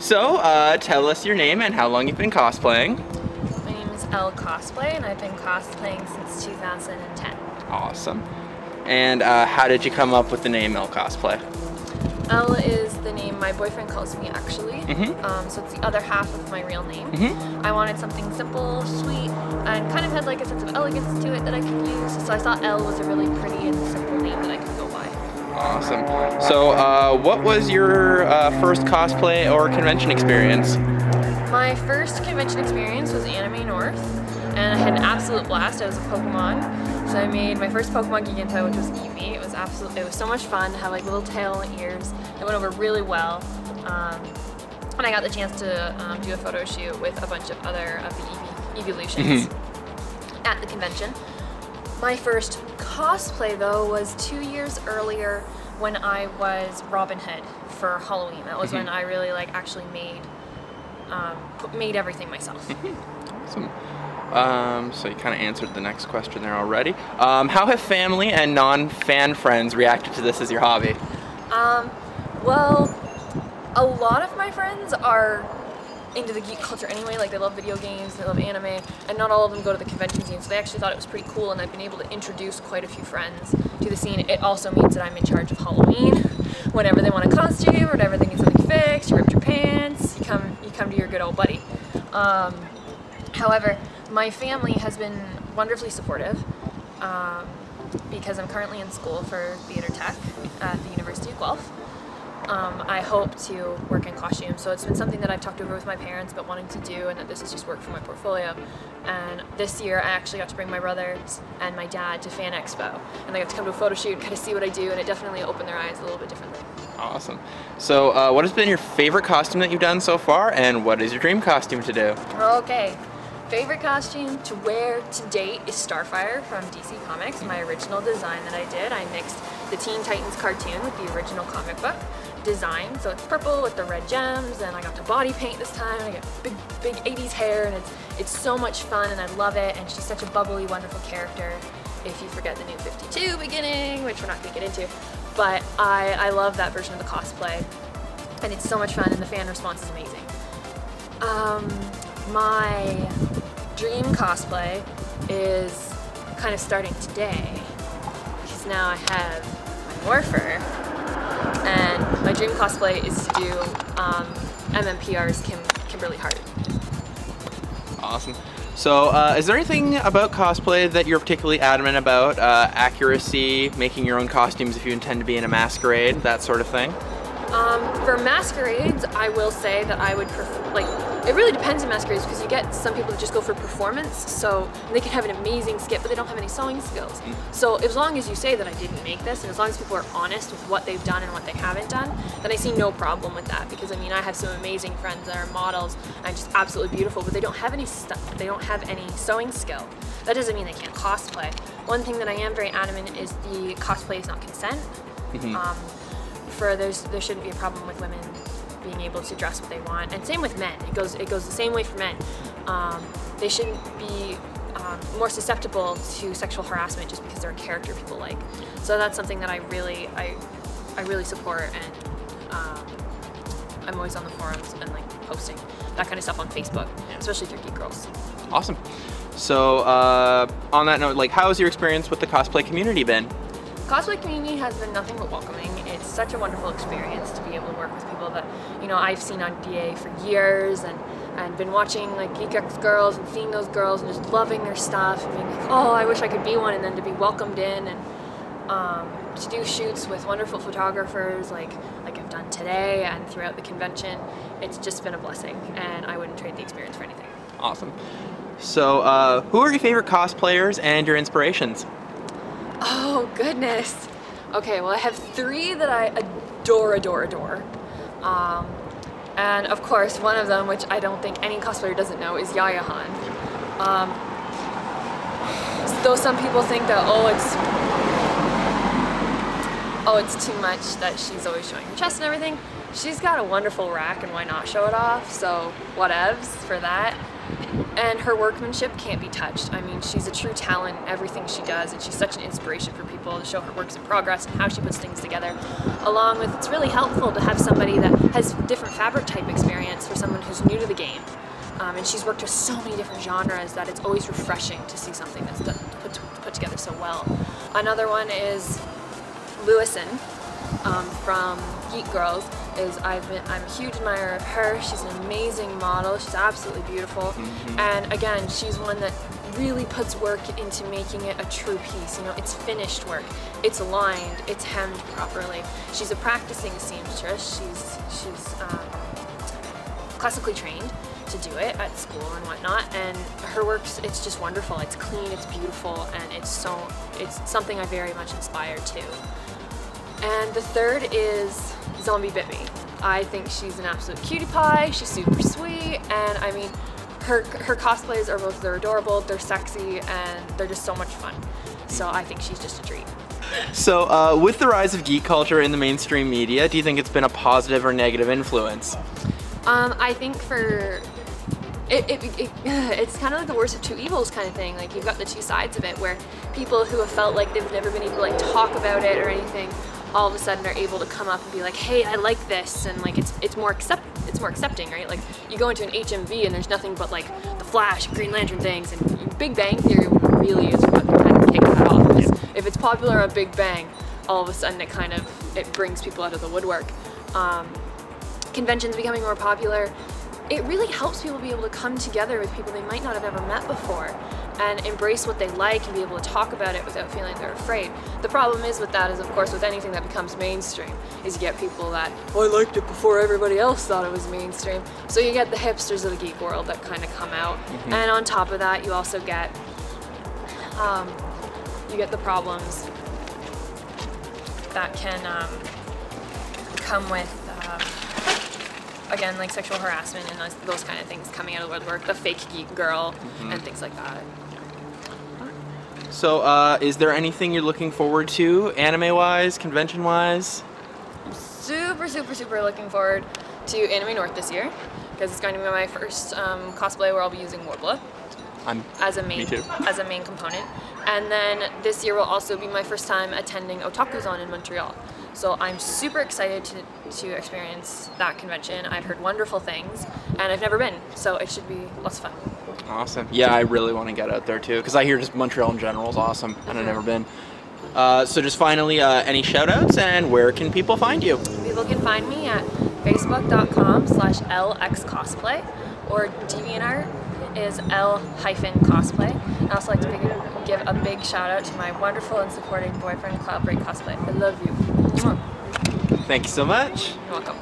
So, tell us your name and how long you've been cosplaying. My name is Elle Cosplay, and I've been cosplaying since 2010. Awesome. And how did you come up with the name Elle Cosplay? Elle is the name my boyfriend calls me, actually. So it's the other half of my real name. I wanted something simple, sweet, and kind of had like a sense of elegance to it that I could use. So I thought Elle was a really pretty and simple name that I could go by. Awesome. So, what was your first cosplay or convention experience? My first convention experience was Anime North, and I had an absolute blast. I was a Pokemon, so I made my first Pokemon Giganto, which was Eevee. It was so much fun to have like little tail and ears. It went over really well, and I got the chance to do a photo shoot with a bunch of other of the Eevee evolutions at the convention. My first cosplay, though, was 2 years earlier when I was Robin Hood for Halloween. That was when I really actually made everything myself. Awesome. So you kind of answered the next question there already. How have family and non-fan friends reacted to this as your hobby? Well, a lot of my friends are into the geek culture anyway. Like, they love video games, they love anime, and not all of them go to the convention scene, so they actually thought it was pretty cool, and I've been able to introduce quite a few friends to the scene. It also means that I'm in charge of Halloween. Whenever they want a costume, or whenever they need something fixed, you ripped your pants, you come to your good old buddy. However, my family has been wonderfully supportive because I'm currently in school for theater tech at the University of Guelph. I hope to work in costume, so it's been something that I've talked over with my parents about wanting to do, and that this is just work for my portfolio. And this year I actually got to bring my brothers and my dad to Fan Expo, and they got to come to a photo shoot and kind of see what I do, and it definitely opened their eyes a little bit differently. Awesome. So what has been your favorite costume that you've done so far, and what is your dream costume to do? Okay. Favorite costume to wear to date is Starfire from DC Comics, my original design that I did. I mixed the Teen Titans cartoon with the original comic book design, so it's purple with the red gems, and I got to body paint this time. I got big 80s hair, and it's so much fun, and I love it, and she's such a bubbly, wonderful character. If you forget the New 52 beginning, which we're not going to get into, but I love that version of the cosplay, and it's so much fun, and the fan response is amazing. My dream cosplay is kind of starting today, because now I have my morpher, and my dream cosplay is to do MMPR's Kimberly Hart. Awesome. So is there anything about cosplay that you're particularly adamant about? Accuracy, making your own costumes if you intend to be in a masquerade, that sort of thing? For masquerades, I will say that I would prefer, it really depends on masquerades, because you get some people that just go for performance, so they can have an amazing skip, but they don't have any sewing skills. So as long as you say that I didn't make this, and as long as people are honest with what they've done and what they haven't done, then I see no problem with that, because I mean, I have some amazing friends that are models and just absolutely beautiful, but they don't have any sewing skill. That doesn't mean they can't cosplay. One thing that I am very adamant is the cosplay is not consent. There shouldn't be a problem with women being able to dress what they want, and same with men. It goes the same way for men. They shouldn't be more susceptible to sexual harassment just because they're a character people like. So that's something that I really support, and I'm always on the forums and posting that kind of stuff on Facebook, especially through Geek Girls. Awesome. So on that note, how has your experience with the cosplay community been? Cosplay community has been nothing but welcoming. It's such a wonderful experience to be able to work with people that, I've seen on DA for years, and been watching Geek Girls and seeing those girls and just loving their stuff and being like, oh, I wish I could be one, and then to be welcomed in, and to do shoots with wonderful photographers like I've done today and throughout the convention. It's just been a blessing, and I wouldn't trade the experience for anything. Awesome. So who are your favorite cosplayers and your inspirations? Oh, goodness. Okay, well, I have 3 that I adore. And of course, one of them, which I don't think any cosplayer doesn't know, is Yaya Han. Though some people think that, it's too much that she's always showing her chest and everything, she's got a wonderful rack, and why not show it off? So whatevs for that. And her workmanship can't be touched. I mean, she's a true talent in everything she does, and she's such an inspiration for people people to show her works in progress and how she puts things together. Along with, it's really helpful to have somebody that has different fabric type experience for someone who's new to the game. And she's worked with so many different genres that it's always refreshing to see something that's put together so well. Another one is Lewison from Geek Girls. I'm a huge admirer of her. She's an amazing model. She's absolutely beautiful. And again, she's one that really puts work into making it a true piece. You know, it's finished work. It's aligned. It's hemmed properly. She's a practicing seamstress. She's classically trained to do it at school and whatnot, and her works, it's just wonderful. It's clean, it's beautiful, and it's something I very much aspire to. And the third is Zombie Bibby. I think she's an absolute cutie pie. She's super sweet, and I mean, her cosplays are both, they're adorable, they're sexy, and they're just so much fun. So I think she's just a treat. So with the rise of geek culture in the mainstream media, do you think it's been a positive or negative influence? I think it's kind of like the worst of two evils kind of thing. Like, you've got the two sides of it, where people who have felt like they've never been able to like talk about it or anything, all of a sudden are able to come up and be like, hey, I like this, and like it's more accepting, right? Like, you go into an HMV and there's nothing but like the Flash, Green Lantern things, and Big Bang Theory really is what kind of kicks that off. If it's popular on Big Bang, all of a sudden it brings people out of the woodwork. Conventions becoming more popular, it really helps people be able to come together with people they might not have ever met before and embrace what they like and be able to talk about it without feeling they're afraid. The problem is with that is, of course, with anything that becomes mainstream, is you get people that, oh, I liked it before everybody else thought it was mainstream. So you get the hipsters of the geek world that kind of come out. And on top of that, you also get the problems that can come with again, like sexual harassment and those kind of things coming out of the woodwork, the fake geek girl, and things like that. So is there anything you're looking forward to, anime-wise, convention-wise? I'm super looking forward to Anime North this year, because it's going to be my first cosplay where I'll be using Warbler as a main component. And then this year will also be my first time attending Otakuzon in Montreal. So I'm super excited to experience that convention. I've heard wonderful things, and I've never been, so it should be lots of fun. Awesome. Yeah, I really want to get out there too, because I hear just Montreal in general is awesome, and I've never been. So just finally, any shout-outs, and where can people find you? People can find me at facebook.com/LXCosplay, or DeviantArt is L-Cosplay. I also like to give a big shout out to my wonderful and supporting boyfriend, Cloudbreak Cosplay. I love you. Thank you so much. You're welcome.